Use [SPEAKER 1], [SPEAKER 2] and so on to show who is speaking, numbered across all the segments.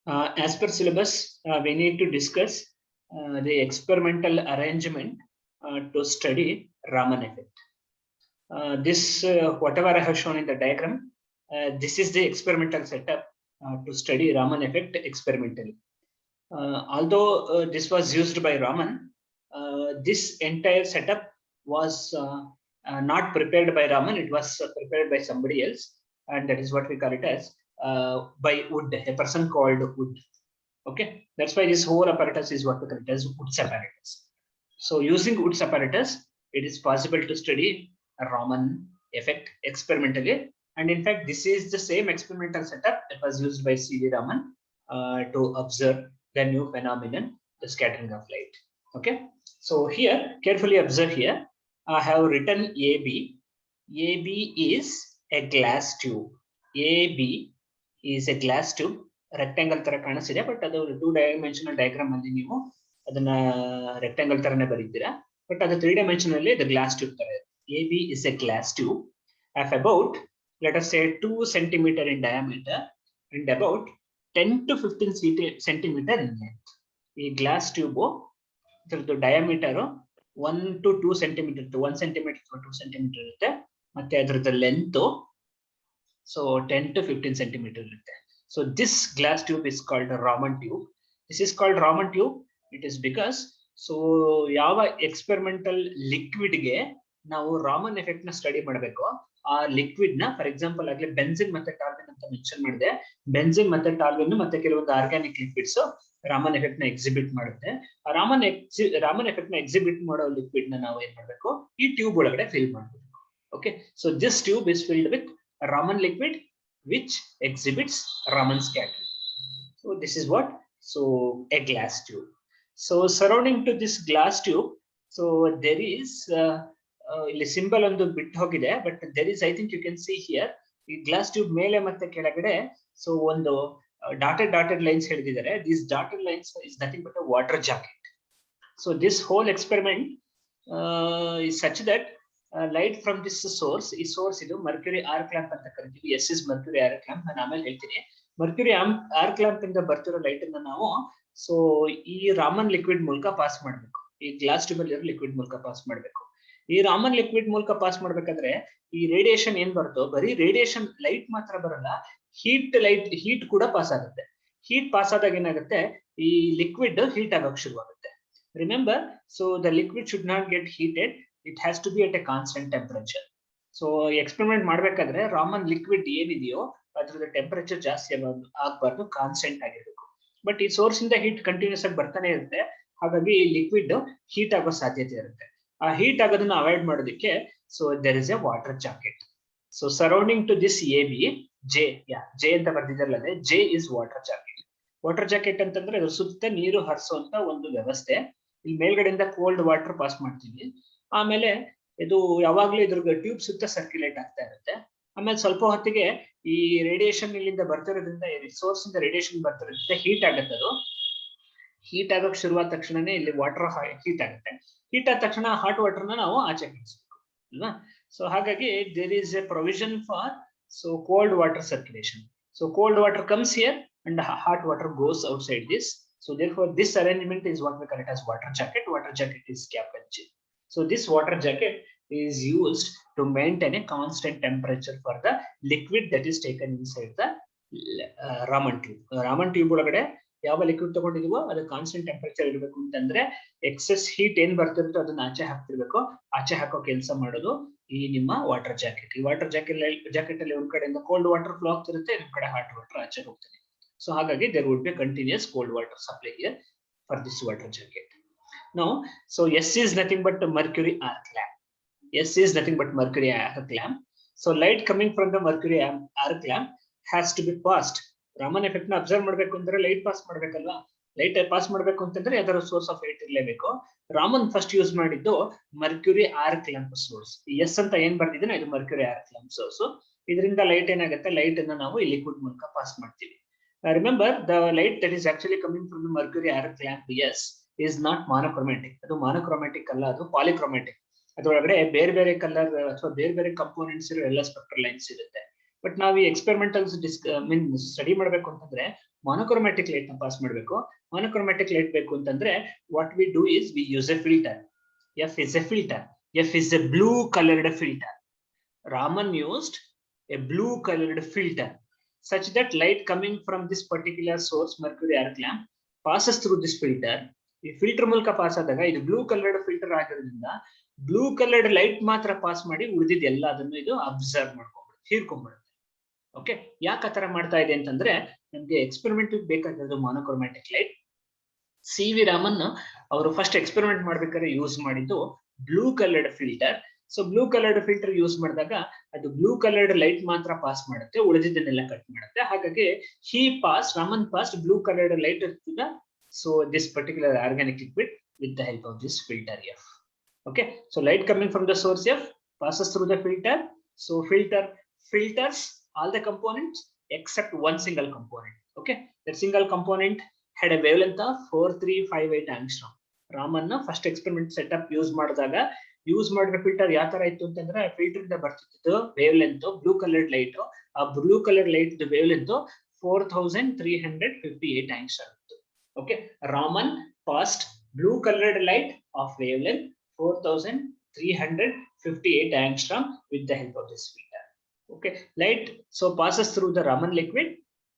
[SPEAKER 1] As per syllabus, we need to discuss the experimental arrangement to study Raman effect. This whatever I have shown in the diagram, this is the experimental setup to study Raman effect experimentally. Although this was used by Raman, this entire setup was not prepared by Raman. It was prepared by somebody else, and that is what we call it as by Wood, a person called Wood. Okay, that's why this whole apparatus is what we call it as Wood's apparatus. So using Wood's apparatus, it is possible to study a Raman effect experimentally. And in fact, this is the same experimental setup that was used by C.V. Raman to observe the new phenomenon, the scattering of light. Okay, so here, carefully observe here, I have written AB. AB is a glass tube. AB is a glass tube. Rectangle ತರ ಕಾಣಿಸ್ತಿದೆ, but ಅದು 2-dimensional diagram ಅಲ್ಲಿ ನೀವು ಅದನ್ನ rectangle ತರನೇ ಬರೀತೀರಾ, but ಅದು 3 dimensional ಅಲ್ಲಿ ಅದು ಗ್ಲಾಸ್ ಟ್ಯೂಬ್ ತರ ಇದೆ. AB is a glass tube of about, let us say, 2 centimeter in diameter and about 10 to 15 centimeter in length. ಈ ಗ್ಲಾಸ್ ಟ್ಯೂಬ್ ಇದರದ್ದು diameter 1 to 2 centimeter, 1 centimeter to 2 centimeter ಇರುತ್ತೆ, ಮತ್ತೆ ಅದರದ್ದು ಲೆಂತ್ so 10 to 15 centimeter ಇರುತ್ತೆ. So this glass tube is called a Raman tube. This is called Raman tube. It is because so ಯಾವ experimental liquid ಗೆ ನಾವು Raman effect ನ study ಮಾಡಬೇಕು, ಆ ಲಿಕ್ವಿಡ್ ನ, ಫಾರ್ ಎಕ್ಸಾಂಪಲ್ ಆಗಲಿ ಬೆನ್ಸಿನ್ ಮತ್ತೆ ಟಾಲ್ವಿನ್ ಅಂತ ಮೆನ್ಷನ್ ಮಾಡಿದೆ. ಬೆನ್ಸಿನ್ ಮತ್ತೆ ಟಾಲ್ವಿನ್ ಮತ್ತೆ ಕೆಲವೊಂದು ಆರ್ಗ್ಯಾನಿಕ್ ಲಿಕ್ವಿಡ್ಸ್ ರಾಮನ್ ಎಫೆಕ್ಟ್ ನ ಎಕ್ಸಿಬಿಟ್ ಮಾಡುತ್ತೆ. ಆ ರಾಮನ್ ಎಫೆಕ್ಟ್ ನ ಎಕ್ಸಿಬಿಟ್ ಮಾಡೋ ಲಿಕ್ವಿಡ್ ನ ನಾವು ಏನ್ ಮಾಡ್ಬೇಕು, ಈ ಟ್ಯೂಬ್ ಒಳಗಡೆ ಫಿಲ್ ಮಾಡಬೇಕು. Okay, so this tube is filled with Raman liquid which exhibits Raman scattering. So this is what, so a glass tube. So surrounding to this glass tube, so there is ಇಲ್ಲಿ symbol ಒಂದು ಬಿಟ್ಟು ಹೋಗಿದೆ, but there is, I think you can see here, ಈ glass tube ಮೇಲೆ ಮತ್ತೆ ಕೆಳಗಡೆ so ಒಂದು dotted lines ಹೇಳಿದ್ದಾರೆ. These dotted lines is nothing but a water jacket. So this whole experiment is such that light from this source, ಈ source ಇದು mercury arc lamp ಅಂತ ಕರಿತೀವಿ. S is mercury arc lamp, ನಾನು ಆಮೇಲೆ ಹೇಳ್ತೀನಿ. Mercury arc lamp ಇಂದ ಬರ್ತಿರೋ light ಅನ್ನ ನಾವು ಸೊ ಈ ರಾಮನ್ ಲಿಕ್ವಿಡ್ ಮೂಲಕ ಪಾಸ್ ಮಾಡಬೇಕು. ಈ ಗ್ಲಾಸ್ ಟ್ಯೂಬ್ ಅಲ್ಲಿ ಇರೋ ಲಿಕ್ವಿಡ್ ಮೂಲಕ ಪಾಸ್ ಮಾಡಬೇಕು. ಈ ರಾಮನ್ ಲಿಕ್ವಿಡ್ ಮೂಲಕ ಪಾಸ್ ಮಾಡ್ಬೇಕಾದ್ರೆ ಈ ರೇಡಿಯೇಷನ್ ಏನ್ ಬರುತ್ತೋ, ಬರೀ ರೇಡಿಯೇಷನ್ ಲೈಟ್ ಮಾತ್ರ ಬರಲ್ಲ, ಹೀಟ್ ಕೂಡ ಪಾಸ್ ಆಗುತ್ತೆ. ಹೀಟ್ ಪಾಸ್ ಆದಾಗ ಏನಾಗುತ್ತೆ, ಈ ಲಿಕ್ವಿಡ್ ಹೀಟ್ ಆಗೋಕ್ ಶುರುವಾಗುತ್ತೆ. Remember, so the liquid should not get heated, it has to be at a constant temperature. So experiment ಮಾಡಬೇಕಾದ್ರೆ ರಾಮನ್ ಲಿಕ್ವಿಡ್ ಏನಿದೆಯೋ ಅದರ ಟೆಂಪರೇಚರ್ ಜಾಸ್ತಿ ಆಗಬಾರ್ದು, ಕಾನ್ಸ್ಟೆಂಟ್ ಆಗಿರಬೇಕು. ಬಟ್ ಈ ಸೋರ್ಸ್ ಇಂದ ಹೀಟ್ ಕಂಟಿನ್ಯೂಸ್ ಆಗಿ ಬರ್ತಾನೆ ಇರುತ್ತೆ, ಹಾಗಾಗಿ ಲಿಕ್ವಿಡ್ ಹೀಟ್ ಆಗೋ ಸಾಧ್ಯತೆ ಇರುತ್ತೆ. ಆ ಹೀಟ್ ಆಗೋದನ್ನ ಅವಾಯ್ಡ್ ಮಾಡೋದಕ್ಕೆ so there is a water jacket. So surrounding to this AB, J ಅಂತ ಬರ್ತಿದಾರಲ್ಲ, ಅದೇ J is water jacket. Water jacket ಅಂತಂದ್ರೆ ಅದ್ರ ಸುತ್ತ ನೀರು ಹರಿಸುವಂತ ಒಂದು ವ್ಯವಸ್ಥೆ. ಇಲ್ಲಿ ಮೇಲ್ಗಡೆಯಿಂದ ಕೋಲ್ಡ್ ವಾಟರ್ ಪಾಸ್ ಮಾಡ್ತೀವಿ, ಆಮೇಲೆ ಇದು ಯಾವಾಗ್ಲೂ ಇದ್ರ ಟ್ಯೂಬ್ ಸುತ್ತ ಸರ್ಕ್ಯುಲೇಟ್ ಆಗ್ತಾ ಇರುತ್ತೆ. ಆಮೇಲೆ ಸ್ವಲ್ಪ ಹೊತ್ತಿಗೆ ಈ ರೇಡಿಯೇಷನ್ ಇಲ್ಲಿಂದ ಬರ್ತಿರೋದ್ರಿಂದ, ಸೋರ್ಸ್ ಇಂದ ರೇಡಿಯೇಷನ್ ಬರ್ತಿರೋದ್ರಿಂದ ಹೀಟ್ ಆಗುತ್ತೆ. ಅದು ಹೀಟ್ ಆಗೋಕ್ ಶುರುವಾದ ತಕ್ಷಣನೇ ಇಲ್ಲಿ ವಾಟರ್ ಹೀಟ್ ಆಗುತ್ತೆ. ಹೀಟ್ ಆದ ತಕ್ಷಣ ಹಾಟ್ ವಾಟರ್ ನ ನಾವು ಆಚೆ ಕಳಿಸ್ಬೇಕು ಅಲ್ವಾ. ಸೊ ಹಾಗಾಗಿ there is a provision for so cold water circulation. So cold water comes here and hot water goes outside this. So therefore this arrangement is what we call it as water jacket. Water jacket is cap and chin. So this water jacket is used to maintain a constant temperature for the liquid that is taken inside the Raman tube. Raman tube ಒಳಗಡೆ ಯಾವ liquid ತಗೊಂಡಿದೀವೋ ಅದು constant temperature ಇರಬೇಕು ಅಂತಂದ್ರೆ excess heat ಏನ್ ಬರ್ತಿರುತ್ತೋ ಅದನ್ನ ಆಚೆ ಹಾಕ್ತಿರ್ಬೇಕು. ಆಚೆ ಹಾಕೋ ಕೆಲಸ ಮಾಡೋದು ಈ ನಿಮ್ಮ ವಾಟರ್ ಜಾಕೆಟ್. ಈ ವಾಟರ್ ಜಾಕೆಟ್ ಅಲ್ಲಿ ಒಂದ್ ಕಡೆಯಿಂದ ಕೋಲ್ಡ್ ವಾಟರ್ ಫ್ಲೋ ಆಗ್ತಿರುತ್ತೆ, ಇನ್ನೊಂದ್ ಕಡೆ ಹಾಟ್ ವಾಟರ್ ಆಚೆ ಹೋಗ್ತದೆ. ಸೊ ಹಾಗಾಗಿ there would be a continuous cold water supply here for this water jacket. Now, so S is nothing but mercury arc lamp. S is nothing but mercury arc lamp. So light coming from the mercury arc lamp has to be passed. Raman effect na observe ಮಾಡಬೇಕು ಅಂದ್ರೆ light pass ಮಾಡಬೇಕಲ್ವಾ. Light pass ಮಾಡಬೇಕು ಅಂತಂದ್ರೆ ಅದರ source of light ಇರಲೇಬೇಕು. Raman first use ಮಾಡಿದ್ದು mercury arc lamp source. S ಅಂತ ಏನ್ ಬರ್ತಿದ್ದೇನೆ ಇದು ಮರ್ಕ್ಯೂರಿ ಆರ್ಕ್ ಲ್ಯಾಂಪ್ ಸೋರ್ಸ್. ಇದರಿಂದ ಲೈಟ್ ಏನಾಗುತ್ತೆ, ಲೈಟ್ ಅನ್ನ ನಾವು ಈ ಲಿಕ್ವಿಡ್ ಮೂಲಕ ಪಾಸ್ ಮಾಡ್ತೀವಿ. Remember, the light that is actually coming from the mercury arc lamp is not monochromatic. ಅದು monochromatic ಅಲ್ಲ, ಅದು polychromatic. ಅದರೊಳಗಡೆ ಬೇರೆ ಬೇರೆ ಕಲರ್ ಅಥವಾ ಬೇರೆ ಬೇರೆ ಕಂಪೋನೆಂಟ್ಸ್ ಇರೋ ಎಲ್ಲ ಸ್ಪೆಕ್ಟ್ರಲ್ ಲೈನ್ಸ್ ಇರುತ್ತೆ. ಬಟ್ ನಾವು ಈ ಎಕ್ಸ್ಪೆರಿಮೆಂಟಲ್ಸ್ ಸ್ಟಡಿ ಮಾಡ್ಬೇಕು ಅಂತಂದ್ರೆ ಮೊನೋಕ್ರೋಮ್ಯಾಟಿಕ್ ಲೈಟ್ ನ ಪಾಸ್ ಮಾಡಬೇಕು. ಮೊನೋಕ್ರೋಮ್ಯಾಟಿಕ್ ಲೈಟ್ ಬೇಕು ಅಂತಂದ್ರೆ what we do is we use A filter. F is a filter. F is a blue colored filter. Raman used a blue colored filter such that light coming from this particular source, mercury arc lamp, passes through this filter. ಈ filter ಮೂಲಕ pass ಆದಾಗ ಇದು blue coloured filter ಆಗಿರೋದ್ರಿಂದ blue coloured light ಮಾತ್ರ pass ಮಾಡಿ ಉಳಿದಿದ್ದು ಎಲ್ಲ ಅದನ್ನು ಇದು ಅಬ್ಸರ್ವ್ ಮಾಡ್ಕೊಂಡ್ಬಿಡುತ್ತೆ, ಹೀರ್ಕೊಂಡ್ಬಿಡುತ್ತೆ. ಓಕೆ, ಯಾಕೆ ಆತರ ಮಾಡ್ತಾ ಇದೆ ಅಂತಂದ್ರೆ ನಮ್ಗೆ ಎಕ್ಸ್ಪೆರಿಮೆಂಟ್ ಬೇಕಾಗಿರೋದು monochromatic light. C V Raman ಅವರು ಫಸ್ಟ್ ಎಕ್ಸ್ಪೆರಿಮೆಂಟ್ ಮಾಡ್ಬೇಕಾದ್ರೆ ಯೂಸ್ ಮಾಡಿದ್ದು blue coloured filter. So blue coloured filter use ಮಾಡಿದಾಗ ಅದು ಬ್ಲೂ ಕಲರ್ಡ್ ಲೈಟ್ ಮಾತ್ರ ಪಾಸ್ ಮಾಡುತ್ತೆ, ಉಳಿದಿದ್ದನ್ನೆಲ್ಲ ಕಟ್ ಮಾಡುತ್ತೆ. ಹಾಗಾಗಿ Raman pass blue coloured light ಇರ್ತದ. So this particular organic liquid with the help of this filter F. Okay, so light coming from the source F passes through the filter. So filter filters all the components except one single component. Okay, that single component had a wavelength of 4358 angstrom. Raman first experiment setup use ಮಾಡಿದಾಗ use ಮಾಡಿರೋ filter ಯಾವ ತರ ಇತ್ತು ಅಂತಂದ್ರೆ filter ಇಂದ ಬರ್ತಿದ್ದು wavelength blue coloured light. ಆ blue colour light wavelength 4358 angstrom ಇತ್ತು. Okay, Raman passed blue coloured light of wavelength 4358 angstrom with the help of this filter. Okay, light so passes through the Raman liquid.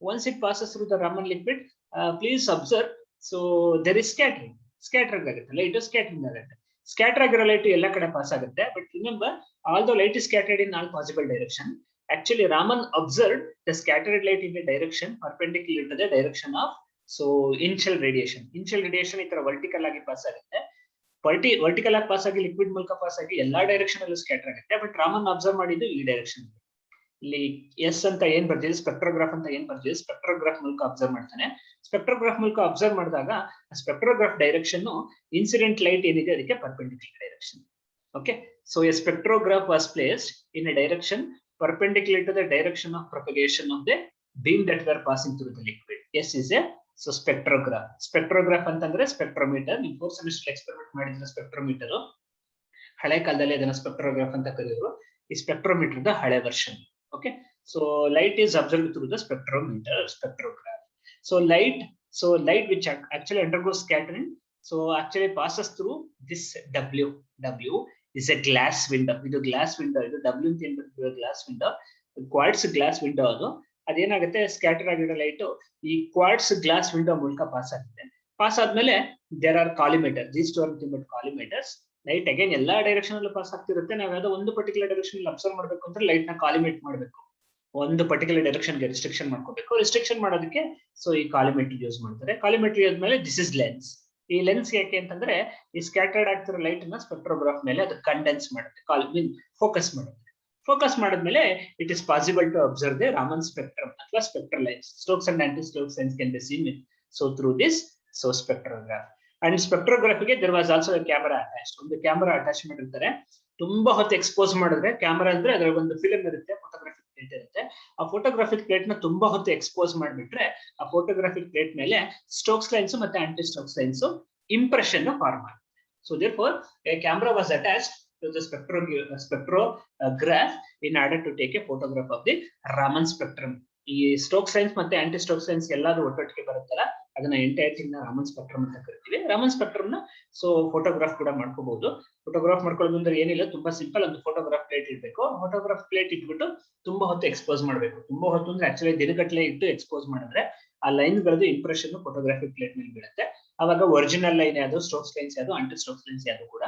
[SPEAKER 1] Once it passes through the Raman liquid, please observe, so there is scattering agutte, light scattering agutte. Scatter agiro light ella kade pass agutte, but remember although light is scattered in all possible direction, actually Raman observed the scattered light in a direction perpendicular to the direction of so initial radiation. Initial radiation itara vertical agi pass agutte, vertical ಆಗಿ pass ಆಗಿ liquid ಮೂಲಕ pass ಆಗಿ ಎಲ್ಲಾ direction ಅಲ್ಲೂ scatter ಆಗುತ್ತೆ. But Raman observe ಮಾಡಿದ್ದು ಈ direction. ಇಲ್ಲಿ ಎಸ್ ಅಂತ ಏನ್ ಬರ್ತಿದೆ, ಸ್ಪೆಕ್ಟ್ರೋಗ್ರಾಫ್ ಅಂತ ಏನ್ ಬರ್ತಿದೆ, ಸ್ಪೆಕ್ಟ್ರೋಗ್ರಾಫ್ ಮೂಲಕ ಅಬ್ಸರ್ವ್ ಮಾಡ್ತಾನೆ. ಸ್ಪೆಕ್ಟ್ರೋಗ್ರಾಫ್ ಮೂಲಕ ಅಬ್ಸರ್ವ್ ಮಾಡಿದಾಗ ಸ್ಪೆಕ್ಟ್ರೋಗ್ರಾಫ್ ಡೈರೆಕ್ಷನ್ ಇನ್ಸಿಡೆಂಟ್ ಲೈಟ್ ಏನಿದೆ ಅದಕ್ಕೆ perpendicular direction. Okay, so a spectrograph was placed in a direction perpendicular to the direction of propagation of the beam that were passing through the liquid. S is a so spectrograph. Spectrograph ಅಂತಂದ್ರೆ spectrometer. ನೀವು 4th semester experiment ಮಾಡಿದ್ರೆ spectrometer ಹಳೆ ಕಾಲದಲ್ಲಿ ಅದನ್ನ spectrograph ಅಂತ ಕರೆಯೋರು. ಈ spectrometer the ಹಳೆ version. Okay, so light is observed through the spectrometer, spectrograph. So light which actually undergoes scattering, so actually passes through this W is a glass window. ಇದು glass window, ಇದು W ಅಂತ ಏನ್ ಬರ್ತದೆ glass window, quartz glass window. ಅದು ಅದೇನಾಗುತ್ತೆ, scatter ಆಗಿರೋ light ಈ quartz glass window ಮೂಲಕ ಪಾಸ್ ಆಗುತ್ತೆ. ಪಾಸ್ ಆದ್ಮೇಲೆ there are collimator, these two are nothing collimators. Light again ಎಲ್ಲಾ ಡೈರೆಕ್ಷನ್ ಅಲ್ಲೂ ಪಾಸ್ ಆಗ್ತಿರುತ್ತೆ. ನಾವು ಯಾವ್ದೋ ಒಂದು ಪರ್ಟಿಕ್ಯುಲರ್ ಡೈರೆಕ್ಷನ್ ಅಲ್ಲಿ ಅಬ್ಸರ್ವ್ ಮಾಡ್ಬೇಕು ಅಂದ್ರೆ ಲೈಟ್ ನ ಕಾಲಿಮೇಟ್ ಮಾಡಬೇಕು, ಒಂದು ಪರ್ಟಿಕ್ಯುಲರ್ ಡೈರೆಕ್ಷನ್ ಗೆ ರಿಸ್ಟ್ರಿಕ್ಷನ್ ಮಾಡ್ಕೋಬೇಕು. ರಿಸ್ಟ್ರಿಕ್ಷನ್ ಮಾಡೋದಕ್ಕೆ ಸೊ ಈ ಕಾಲಿಮೇಟರ್ ಯೂಸ್ ಮಾಡ್ತಾರೆ. ಕಾಲಿಮೇಟರ್ ಆದ್ಮೇಲೆ ದಿಸ್ ಇಸ್ ಲೆನ್ಸ್. ಈ ಲೆನ್ಸ್ ಯಾಕೆ ಅಂತಂದ್ರೆ ಈ ಸ್ಕ್ಯಾಟರ್ಡ್ ಆಗ್ತಿರೋ ಲೈಟ್ ನ ಸ್ಪೆಕ್ಟ್ರೋಗ್ರಾಫ್ ಮೇಲೆ ಅದು ಕಂಡೆನ್ಸ್ ಮಾಡುತ್ತೆ, ಫೋಕಸ್ ಮಾಡುತ್ತೆ. ಫೋಕಸ್ ಮಾಡಿದ್ಮೇಲೆ it is possible to observe the Raman spectrum ಅಥವಾ spectral lines. Stokes and anti Stokes lines can be seen so through this so spectrograph. And ಸ್ಪೆಕ್ಟ್ರೋಗ್ರಾಫಿಗೆ there was also camera attached. ಒಂದು camera attach ಮಾಡಿರ್ತಾರೆ. ತುಂಬಾ ಹೊತ್ತು expose ಮಾಡಿದ್ರೆ, camera ಅಂದ್ರೆ ಅದರ ಒಂದು ಫಿಲ್ಮ್ ಇರುತ್ತೆ, ಫೋಟೋಗ್ರಾಫಿಕ್ ಪ್ಲೇಟ್ ಇರುತ್ತೆ. ಆ ಫೋಟೋಗ್ರಾಫಿಕ್ ಪ್ಲೇಟ್ ನ ತುಂಬಾ ಹೊತ್ತು ಎಕ್ಸ್ಪೋಸ್ ಮಾಡಿಬಿಟ್ರೆ ಆ ಫೋಟೋಗ್ರಾಫಿಕ್ ಪ್ಲೇಟ್ ಮೇಲೆ ಸ್ಟೋಕ್ಸ್ ಲೈನ್ಸ್ ಮತ್ತೆ anti Stokes lines impression form ಆಗುತ್ತೆ. So therefore a camera was attached to the spectrograph in order to take a photograph of the Raman spectrum. ಈ Stokes lines ಮತ್ತೆ anti Stokes lines ಎಲ್ಲಾದ್ರೂ ಒಟ್ಟೊಟ್ಟಿಗೆ ಬರುತ್ತಲ್ಲ, ಅದನ್ನ entire thing ನ Raman spectrum ಅಂತ ಕರಿತೀವಿ. ರಾಮನ್ ಸ್ಪೆಕ್ಟ್ರಮ್ ನ ಸೊ ಫೋಟೋಗ್ರಾಫ್ ಕೂಡ ಮಾಡ್ಕೋಬಹುದು. ಫೋಟೋಗ್ರಾಫ್ ಮಾಡ್ಕೊಳ್ಳೋದು ಅಂದ್ರೆ ಏನಿಲ್ಲ, ತುಂಬಾ ಸಿಂಪಲ್. ಒಂದು ಫೋಟೋಗ್ರಾಫ್ ಪ್ಲೇಟ್ ಇಡ್ಬೇಕು. ಫೋಟೋಗ್ರಾಫ್ ಪ್ಲೇಟ್ ಇಟ್ಬಿಟ್ಟು ತುಂಬಾ ಹೊತ್ತು ಎಕ್ಸ್ಪೋಸ್ ಮಾಡ್ಬೇಕು. ತುಂಬಾ ಹೊತ್ತು ಅಂದ್ರೆ ಆಕ್ಚುಲಿ ದಿನಗಟ್ಟಲೆ ಇಟ್ಟು ಎಕ್ಸ್ಪೋಸ್ ಮಾಡಿದ್ರೆ ಆ ಲೈನ್ ಗಳದ್ದು ಇಂಪ್ರೆಷನ್ ಫೋಟೋಗ್ರಾಫಿಕ್ ಪ್ಲೇಟ್ ಮೇಲೆ ಬೀಳುತ್ತೆ. ಅವಾಗ ಒರಿಜಿನಲ್ ಲೈನ್ ಯಾವುದು, ಸ್ಟೋಕ್ಸ್ ಲೈನ್ಸ್ ಯಾವುದು, ಆಂಟಿ ಸ್ಟೋಕ್ಸ್ ಲೈನ್ಸ್ ಯಾವುದು ಕೂಡ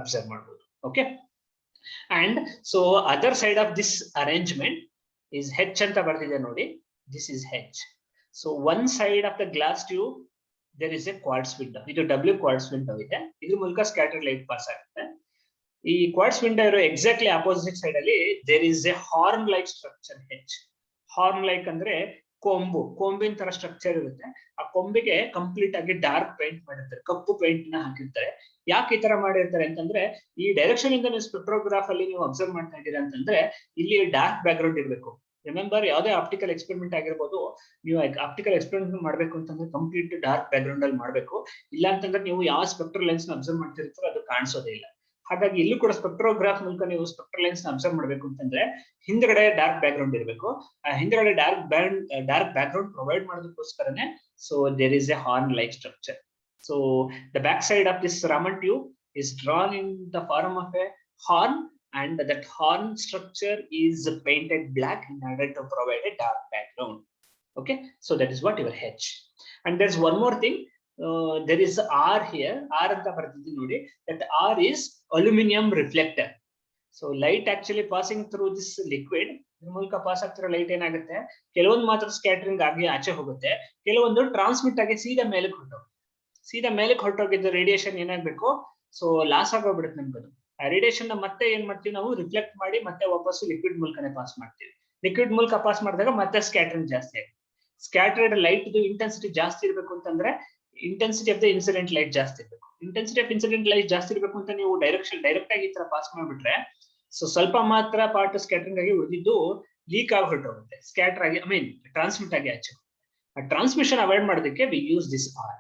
[SPEAKER 1] ಅಬ್ಸರ್ವ್ ಮಾಡಬಹುದು. Okay, and so other side of this arrangement is H anta bardide nodi. This is H. So one side of the glass tube there is a quartz window. Idu W quartz window ide. Idru mulka scattered light pass agutte. Ee quartz window iro exactly opposite side alli there is a horn like structure H. Horn like andre ಕೊಂಬಿನ ತರ structure ಇರುತ್ತೆ. ಆ ಕೊಂಬಿಗೆ complete ಆಗಿ dark paint ಮಾಡಿರ್ತಾರೆ, ಕಪ್ಪು paint ನ ಹಾಕಿರ್ತಾರೆ. ಯಾಕೆ ಈ ತರ ಮಾಡಿರ್ತಾರೆ ಅಂತಂದ್ರೆ ಈ ಡೈರೆಕ್ಷನ್ ಇಂದ ನೀವು ಸ್ಪೆಕ್ಟ್ರೋಗ್ರಾಫ್ ಅಲ್ಲಿ ನೀವು ಅಬ್ಸರ್ವ್ ಮಾಡ್ತಾ ಇದ್ದೀರಾ ಅಂತಂದ್ರೆ ಇಲ್ಲಿ ಡಾರ್ಕ್ ಬ್ಯಾಕ್ ಗ್ರೌಂಡ್ ಇರಬೇಕು. ರಿಮೆಂಬರ್, ಯಾವುದೇ ಆಪ್ಟಿಕಲ್ ಎಕ್ಸ್ಪೆರಿಮೆಂಟ್ ಆಗಿರ್ಬೋದು, ನೀವು ಆಪ್ಟಿಕಲ್ ಎಕ್ಸ್ಪೆರಿಮೆಂಟ್ ಮಾಡ್ಬೇಕು ಅಂತಂದ್ರೆ ಕಂಪ್ಲೀಟ್ ಡಾರ್ಕ್ ಬ್ಯಾಕ್ ಗ್ರೌಂಡ್ ಅಲ್ಲಿ ಮಾಡ್ಬೇಕು. ಇಲ್ಲ ಅಂತಂದ್ರೆ ನೀವು ಯಾವ ಸ್ಪೆಕ್ಟ್ರಲ್ ಲೆನ್ಸ್ ನ ಅಬ್ಸರ್ವ್ ಮಾಡ್ತಿರ್ತೀರೋ ಅದು ಕಾಣಿಸೋದೇ ಇಲ್ಲ. ಹಾಗಾಗಿ ಇಲ್ಲೂ ಕೂಡ ಸ್ಪೆಕ್ಟ್ರೋಗ್ರಾಫ್ ಮೂಲಕ ನೀವು ಸ್ಪೆಕ್ಟ್ರಲ್ ಲೈನ್ಸ್ ಅಬ್ಸರ್ವ್ ಮಾಡಬೇಕು ಅಂತಂದ್ರೆ ಹಿಂದ್ಗಡೆ ಡಾರ್ಕ್ ಬ್ಯಾಕ್ ಗ್ರೌಂಡ್ ಇರಬೇಕು. ಆ ಹಿಂದ್ಗಡೆ ಡಾರ್ಕ್ ಬ್ಯಾಕ್ ಗ್ರೌಂಡ್ ಪ್ರೊವೈಡ್ ಮಾಡೋದಕ್ಕೋಸ್ಕರನೇ so there is a horn like structure. So the back side of this Raman tube is drawn in the form of a horn, and that horn structure is painted black in order to provide a dark background. Okay, so that is what your H. And there's one more thing, there is R here. R anta bartidi nodi, that R is aluminum reflector. So light actually passing through this liquid, ಮೂಲಕ pass ಆಗ್ತಿರೋ light ಏನಾಗುತ್ತೆ, ಕೆಲವೊಂದು ಮಾತ್ರ scattering ಆಗಿ ಆಚೆ ಹೋಗುತ್ತೆ, ಕೆಲವೊಂದು transmit ಆಗಿ ಸೀದಾ ಮೇಲಕ್ಕೆ ಹೊರಟೋಗುತ್ತೆ. ಸೀದಾ ಮೇಲಕ್ಕೆ ಹೊರಟೋಗಿದ್ದ ರೇಡಿಯೇಷನ್ ಏನಾಗಬೇಕು, ಸೊ ಲಾಸ್ ಆಗೋಗ್ಬಿಡುತ್ತೆ ನಮ್ಗದು. ಆ ರೇಡಿಯೇಷನ್ ಮತ್ತೆ ಏನ್ ಮಾಡ್ತೀವಿ ನಾವು, ರಿಫ್ಲೆಕ್ಟ್ ಮಾಡಿ ಮತ್ತೆ ವಾಪಸ್ ಲಿಕ್ವಿಡ್ ಮೂಲಕನೇ ಪಾಸ್ ಮಾಡ್ತೀವಿ. ಲಿಕ್ವಿಡ್ ಮೂಲಕ ಪಾಸ್ ಮಾಡಿದಾಗ ಮತ್ತೆ ಸ್ಕ್ಯಾಟರಿಂಗ್ ಜಾಸ್ತಿ ಆಗುತ್ತೆ. ಸ್ಕ್ಯಾಟರ್ಡ್ ಲೈಟ್ ಇಂಟೆನ್ಸಿಟಿ ಜಾಸ್ತಿ ಇರಬೇಕು ಅಂತಂದ್ರೆ intensity of the incident light ಜಾಸ್ತಿ ಇರಬೇಕು. ಇಂಟೆನ್ಸಿಟಿ ಆಫ್ ಇನ್ಸಿಡೆಂಟ್ ಲೈಟ್ ಜಾಸ್ತಿ ಇರಬೇಕು ಅಂತ ನೀವು ಡೈರೆಕ್ಟ್ ಆಗಿ ಈ ತರ ಪಾಸ್ ಮಾಡ್ಬಿಟ್ರೆ, ಸೊ ಸ್ವಲ್ಪ ಮಾತ್ರ ಪಾರ್ಟ್ ಸ್ಕ್ಯಾಟರಿಂಗ್ ಆಗಿ ಉಳಿದಿದ್ದು ಲೀಕ್ ಆಗಿ ಹೊರಟೋಗುತ್ತೆ, ಸ್ಕ್ಯಾಟರ್ ಆಗಿ ಟ್ರಾನ್ಸ್ಮಿಟ್ ಆಗಿ ಆಚೆ. ಆ ಟ್ರಾನ್ಸ್ಮಿಷನ್ ಅವಾಯ್ಡ್ ಮಾಡೋದಕ್ಕೆ we use this R.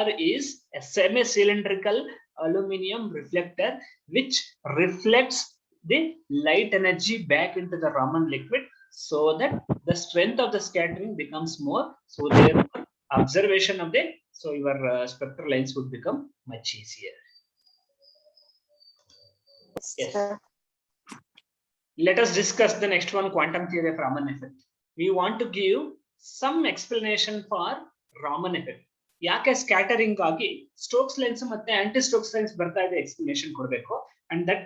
[SPEAKER 1] R is a semi-cylindrical aluminum reflector which reflects the light energy back into the Raman liquid so that the strength of the scattering becomes more. So their observation of the your spectral lines would become much easier. Yes. Let us discuss the next one, quantum theory of Raman effect. We want to give some explanation for Raman effect. ಯಾಕೆ scattering ಆಗಿ Stokes lines ಮತ್ತೆ anti Stokes lines ಬರ್ತಾ ಇದೆ explanation ಕೊಡಬೇಕು. And that